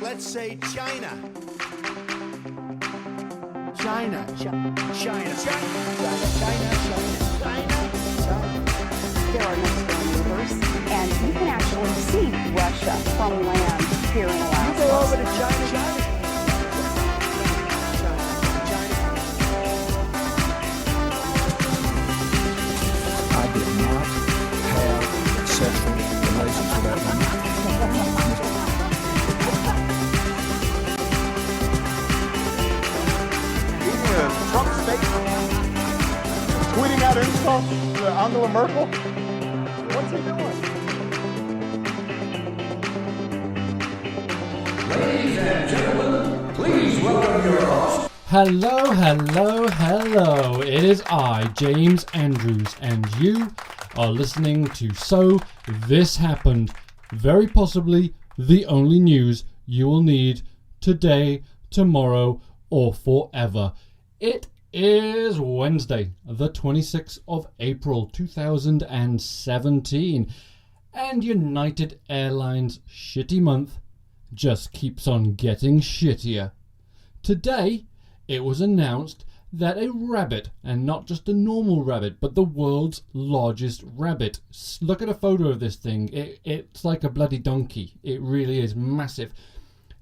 Let's say China. China. China. China. There are next door neighbors, and you can actually see Russia from land here in Alaska. You go over to China. I did not have sexual relations with that woman. Trump statement, tweeting out insults to Angela Merkel. What's he doing? Ladies and gentlemen, please welcome your host. Hello. It is I, James Andrews, and you are listening to So This Happened. Very possibly the only news you will need today, tomorrow, or forever. It is Wednesday, the 26th of April 2017, and United Airlines' shitty month just keeps on getting shittier. Today, it was announced that a rabbit, and not just a normal rabbit, but the world's largest rabbit. Look at a photo of this thing. It's like a bloody donkey. It really is massive.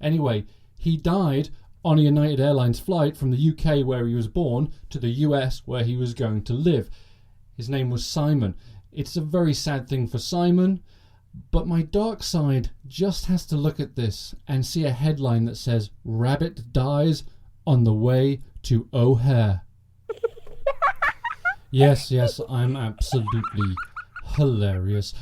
Anyway, he died on a United Airlines flight from the UK where he was born to the US where he was going to live. His name was Simon. It's a very sad thing for Simon, but my dark side just has to look at this and see a headline that says, "Rabbit dies on the way to O'Hare." Yes, I'm absolutely hilarious.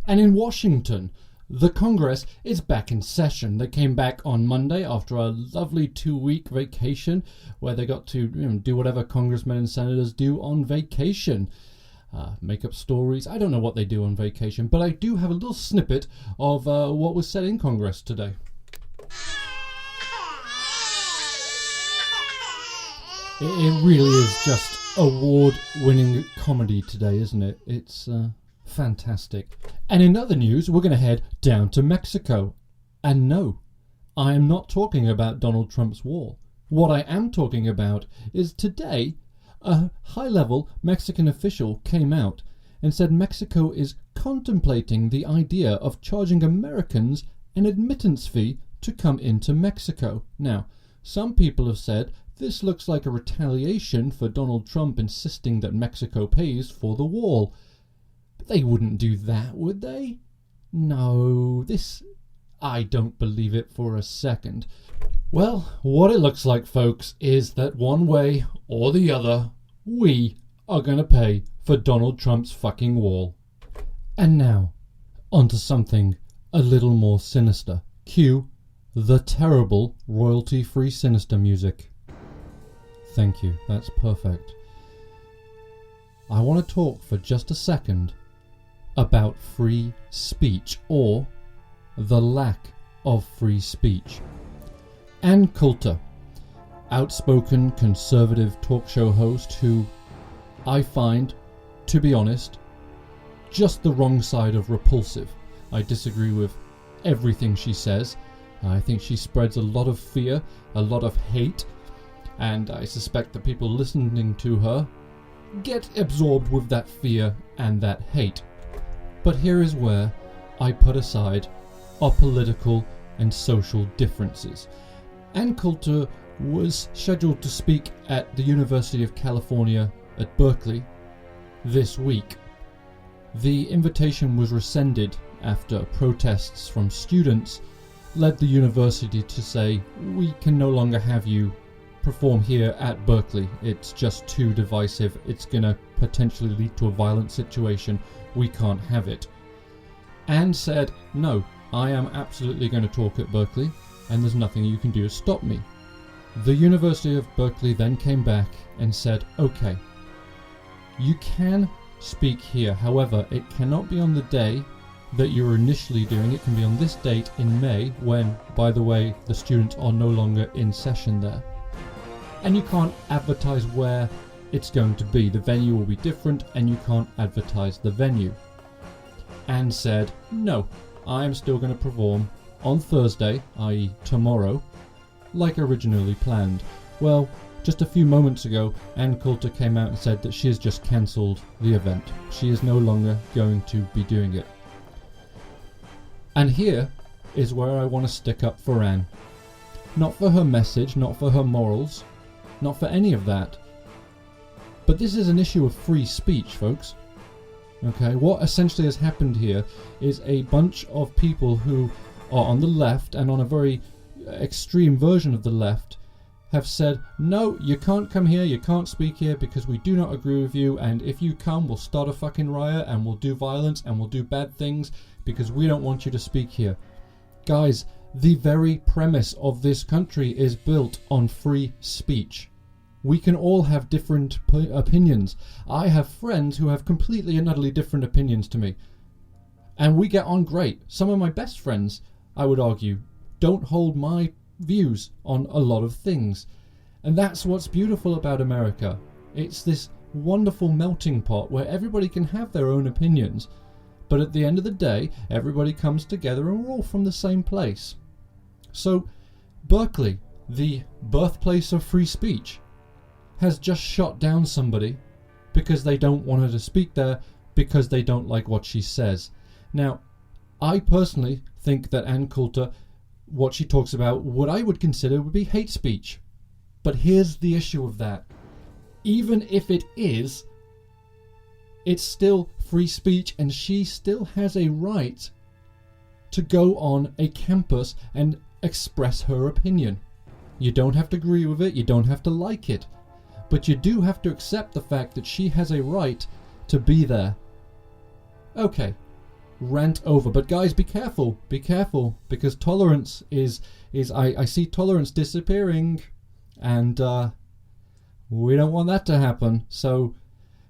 And in Washington, the Congress is back in session. They came back on Monday after a lovely 2-week vacation where they got to do whatever congressmen and senators do on vacation. Make up stories. I don't know what they do on vacation, but I do have a little snippet of what was said in Congress today. It really is just award-winning comedy today, isn't it? It's fantastic. And in other news, we're going to head down to Mexico. And no, I am not talking about Donald Trump's wall. What I am talking about is today, a high-level Mexican official came out and said Mexico is contemplating the idea of charging Americans an admittance fee to come into Mexico. Now, some people have said this looks like a retaliation for Donald Trump insisting that Mexico pays for the wall. But they wouldn't do that, would they? No, I don't believe it for a second. Well, what it looks like, folks, is that one way or the other, we are going to pay for Donald Trump's fucking wall. And now, onto something a little more sinister. Cue the terrible royalty-free sinister music. Thank you, that's perfect. I want to talk for just a second about free speech, or the lack of free speech. Ann Coulter, outspoken conservative talk show host who I find, to be honest, just the wrong side of repulsive. I disagree with everything she says. I think she spreads a lot of fear, a lot of hate, and I suspect that people listening to her get absorbed with that fear and that hate. But here is where I put aside our political and social differences. Ann Coulter was scheduled to speak at the University of California at Berkeley this week. The invitation was rescinded after protests from students led the university to say, "We can no longer have you perform here at Berkeley. It's just too divisive. It's going to potentially lead to a violent situation. We can't have it." Anne said, "No, I am absolutely going to talk at Berkeley, and there's nothing you can do to stop me." The University of Berkeley then came back and said, "Okay, you can speak here. However, it cannot be on the day that you were initially doing. It can be on this date in May, when, by the way, the students are no longer in session there. And you can't advertise where it's going to be. The venue will be different, and you can't advertise the venue." Anne said, "No, I am still going to perform on Thursday, i.e. tomorrow, like originally planned. Well, just a few moments ago, Ann Coulter came out and said that she has just cancelled the event. She is no longer going to be doing it. And here is where I want to stick up for Ann. Not for her message, not for her morals, not for any of that. But this is an issue of free speech, folks. Okay, what essentially has happened here is a bunch of people who are on the left and on a very extreme version of the left have said, no, you can't come here, you can't speak here because we do not agree with you, and if you come, we'll start a fucking riot and we'll do violence and we'll do bad things because we don't want you to speak here. Guys, the very premise of this country is built on free speech. We can all have different opinions. I have friends who have completely and utterly different opinions to me. And we get on great. Some of my best friends, I would argue, don't hold my views on a lot of things. And that's what's beautiful about America. It's this wonderful melting pot where everybody can have their own opinions. But at the end of the day, everybody comes together and we're all from the same place. So, Berkeley, the birthplace of free speech, has just shot down somebody because they don't want her to speak there because they don't like what she says. Now, I personally think that Ann Coulter, what she talks about, what I would consider would be hate speech. But here's the issue of that. Even if it is, it's still free speech and she still has a right to go on a campus and express her opinion. You don't have to agree with it, you don't have to like it. But you do have to accept the fact that she has a right to be there. Okay, rant over. But guys, be careful, because tolerance is I see tolerance disappearing, and we don't want that to happen. So,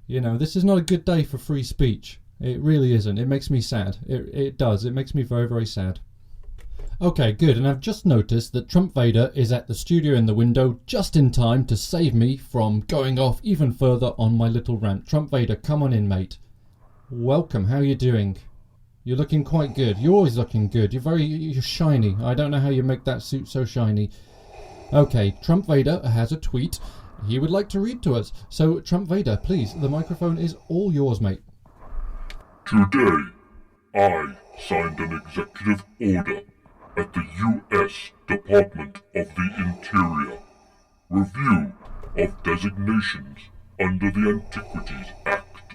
this is not a good day for free speech. It really isn't. It makes me sad. It does. It makes me very, very sad. Okay, good, and I've just noticed that Trump Vader is at the studio in the window just in time to save me from going off even further on my little rant. Trump Vader, come on in, mate. Welcome, how are you doing? You're looking quite good. You're always looking good. You're shiny. I don't know how you make that suit so shiny. Okay, Trump Vader has a tweet he would like to read to us. So, Trump Vader, please, the microphone is all yours, mate. Today, I signed an executive order at the U.S. Department of the Interior. Review of designations under the Antiquities Act.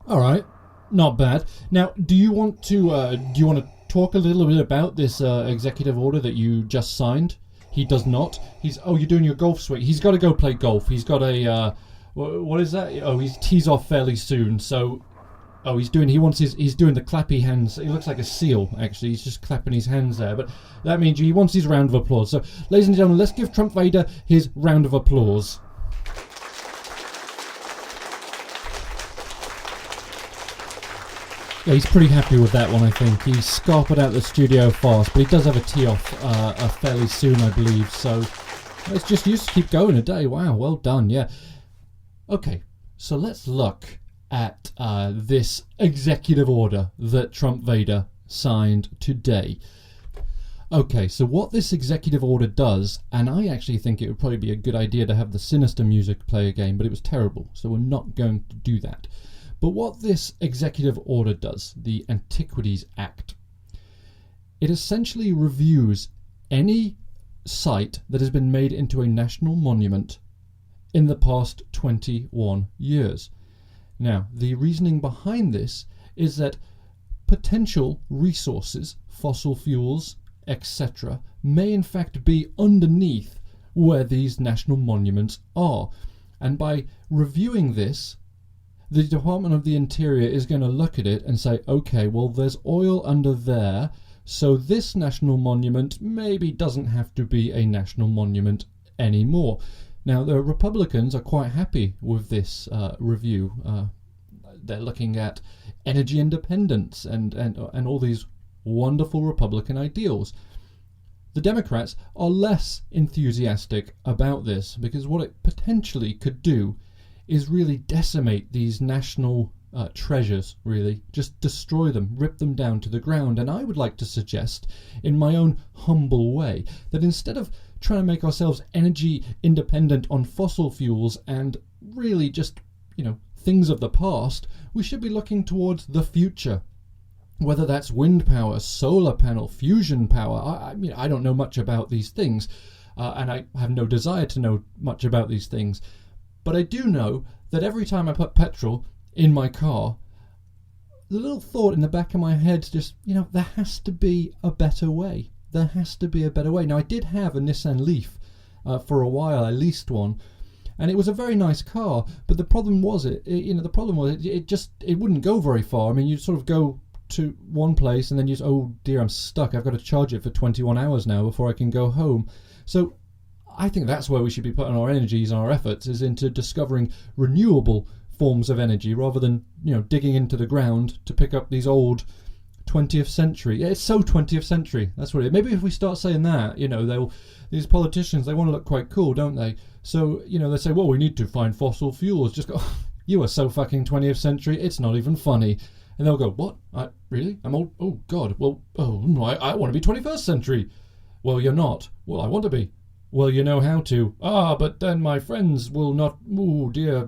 Alright, not bad. Now, do you want to talk a little bit about this executive order that you just signed? He does not. You're doing your golf swing. He's got to go play golf. He's got a, what is that? Oh, he's tees off fairly soon, so... Oh, he's doing the clappy hands. He looks like a seal, actually. He's just clapping his hands there. But that means he wants his round of applause. So, ladies and gentlemen, let's give Trump Vader his round of applause. Yeah, he's pretty happy with that one, I think. He scarpered out the studio fast, but he does have a tee off fairly soon, I believe. So, let's just keep going a day. Wow, well done, yeah. Okay, so let's look at this executive order that Trump Vader signed today. Okay, so what this executive order does, and I actually think it would probably be a good idea to have the sinister music play again, but it was terrible, so we're not going to do that. But what this executive order does, the Antiquities Act, it essentially reviews any site that has been made into a national monument in the past 21 years. Now, the reasoning behind this is that potential resources, fossil fuels, etc., may in fact be underneath where these national monuments are. And by reviewing this, the Department of the Interior is going to look at it and say, okay, well, there's oil under there, so this national monument maybe doesn't have to be a national monument anymore. Now, the Republicans are quite happy with this review. They're looking at energy independence and all these wonderful Republican ideals. The Democrats are less enthusiastic about this because what it potentially could do is really decimate these national treasures, really. Just destroy them, rip them down to the ground. And I would like to suggest, in my own humble way, that instead of trying to make ourselves energy independent on fossil fuels and really just, things of the past, we should be looking towards the future. Whether that's wind power, solar panel, fusion power. I don't know much about these things, and I have no desire to know much about these things. But I do know that every time I put petrol in my car, the little thought in the back of my head just, there has to be a better way. There has to be a better way. Now, I did have a Nissan Leaf for a while. I leased one, and it was a very nice car. But the problem was it wouldn't go very far. I mean, you'd sort of go to one place and then oh dear, I'm stuck. I've got to charge it for 21 hours now before I can go home. So I think that's where we should be putting our energies and our efforts, is into discovering renewable forms of energy rather than digging into the ground to pick up these old 20th century. It's so 20th century. That's what it is. Maybe if we start saying that, these politicians, they want to look quite cool, don't they? So they say, well, we need to find fossil fuels. Just go, you are so fucking 20th century. It's not even funny. And they'll go, what? Really? I'm old? Oh, God. Well, I want to be 21st century. Well, you're not. Well, I want to be. Well, you know how to. But then my friends will not. Oh, dear.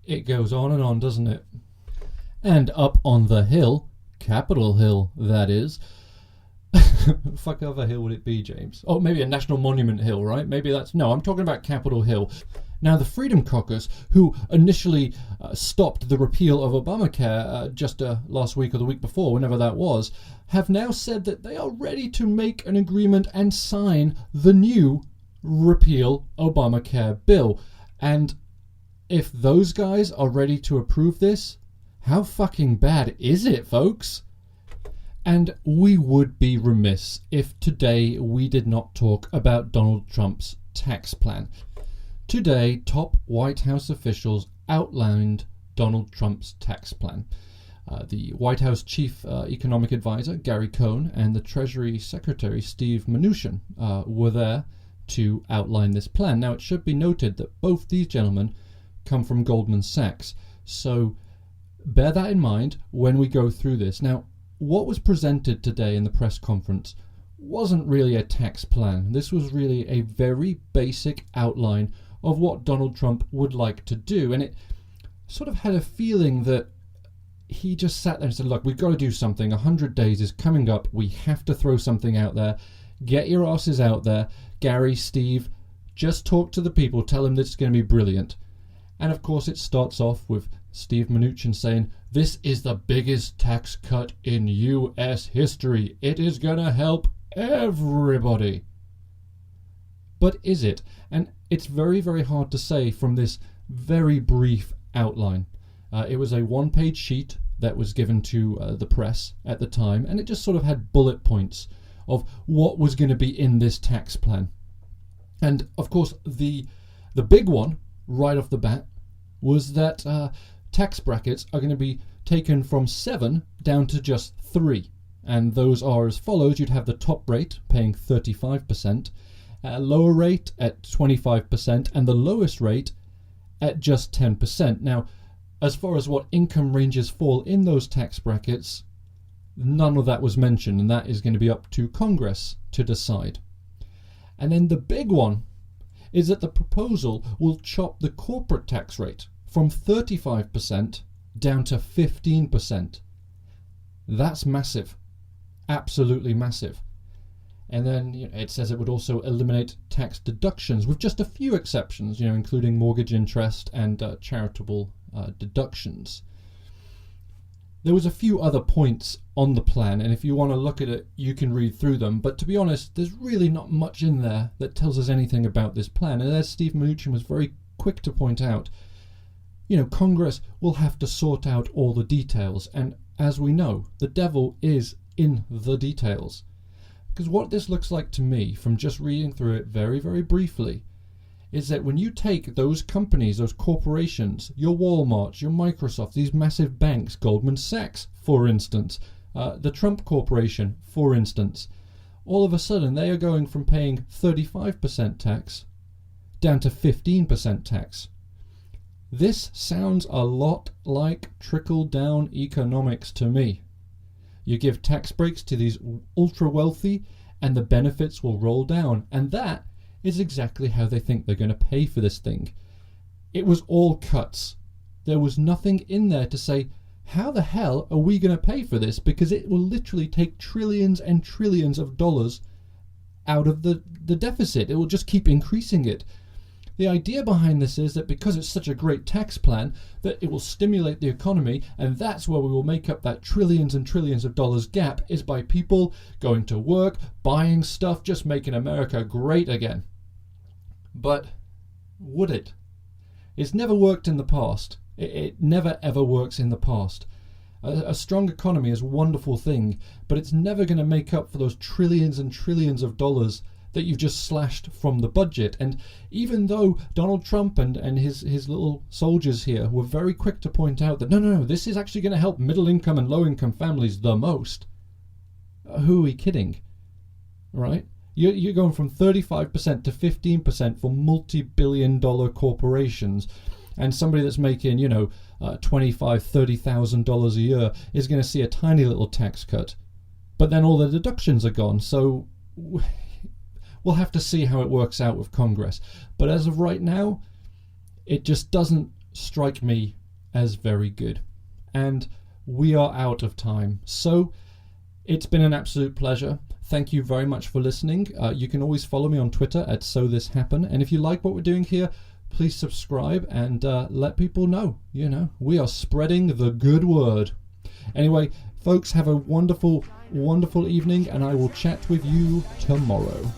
It goes on and on, doesn't it? And up on the hill, Capitol Hill, that is. Fuck other hill would it be, James? Oh, maybe a National Monument Hill, right? Maybe that's... No, I'm talking about Capitol Hill. Now, the Freedom Caucus, who initially stopped the repeal of Obamacare just last week or the week before, whenever that was, have now said that they are ready to make an agreement and sign the new repeal Obamacare bill. And if those guys are ready to approve this, how fucking bad is it, folks? And we would be remiss if today we did not talk about Donald Trump's tax plan. Today, top White House officials outlined Donald Trump's tax plan. The White House Chief Economic Advisor, Gary Cohn, and the Treasury Secretary, Steve Mnuchin, were there to outline this plan. Now, it should be noted that both these gentlemen come from Goldman Sachs, so bear that in mind when we go through this. Now, what was presented today in the press conference wasn't really a tax plan. This was really a very basic outline of what Donald Trump would like to do. And it sort of had a feeling that he just sat there and said, look, we've got to do something. 100 days is coming up. We have to throw something out there. Get your asses out there. Gary, Steve, just talk to the people. Tell them that it's going to be brilliant. And of course, it starts off with Steve Mnuchin saying, this is the biggest tax cut in U.S. history. It is going to help everybody. But is it? And it's very, very hard to say from this very brief outline. It was a one-page sheet that was given to the press at the time, and it just sort of had bullet points of what was going to be in this tax plan. And of course, the big one right off the bat was that tax brackets are going to be taken from 7 down to just 3. And those are as follows. You'd have the top rate paying 35%, a lower rate at 25%, and the lowest rate at just 10%. Now, as far as what income ranges fall in those tax brackets, none of that was mentioned, and that is going to be up to Congress to decide. And then the big one is that the proposal will chop the corporate tax rate from 35% down to 15%. That's massive. Absolutely massive. And then it says it would also eliminate tax deductions with just a few exceptions, including mortgage interest and charitable deductions. There was a few other points on the plan, and if you want to look at it, you can read through them. But to be honest, there's really not much in there that tells us anything about this plan. And as Steve Mnuchin was very quick to point out, Congress will have to sort out all the details. And as we know, the devil is in the details. Because what this looks like to me, from just reading through it very, very briefly, is that when you take those companies, those corporations, your Walmart, your Microsoft, these massive banks, Goldman Sachs, for instance, the Trump Corporation, for instance, all of a sudden they are going from paying 35% tax down to 15% tax. This sounds a lot like trickle-down economics to me. You give tax breaks to these ultra-wealthy and the benefits will roll down. And that is exactly how they think they're going to pay for this thing. It was all cuts. There was nothing in there to say, how the hell are we going to pay for this? Because it will literally take trillions and trillions of dollars out of the deficit. It will just keep increasing it. The idea behind this is that because it's such a great tax plan, that it will stimulate the economy, and that's where we will make up that trillions and trillions of dollars gap, is by people going to work, buying stuff, just making America great again. But would it? It's never worked in the past. It never ever works in the past. A strong economy is a wonderful thing, but it's never going to make up for those trillions and trillions of dollars that you've just slashed from the budget. And even though Donald Trump and his little soldiers here were very quick to point out that no, this is actually going to help middle income and low income families the most, who are we kidding? Right? You're going from 35% to 15% for multi-billion-dollar corporations, and somebody that's making, $25,000, $30,000 a year is going to see a tiny little tax cut. But then all the deductions are gone, so we'll have to see how it works out with Congress. But as of right now, it just doesn't strike me as very good. And we are out of time. So it's been an absolute pleasure. Thank you very much for listening. You can always follow me on Twitter at SoThisHappen. And if you like what we're doing here, please subscribe and let people know. We are spreading the good word. Anyway, folks, have a wonderful, wonderful evening, and I will chat with you tomorrow.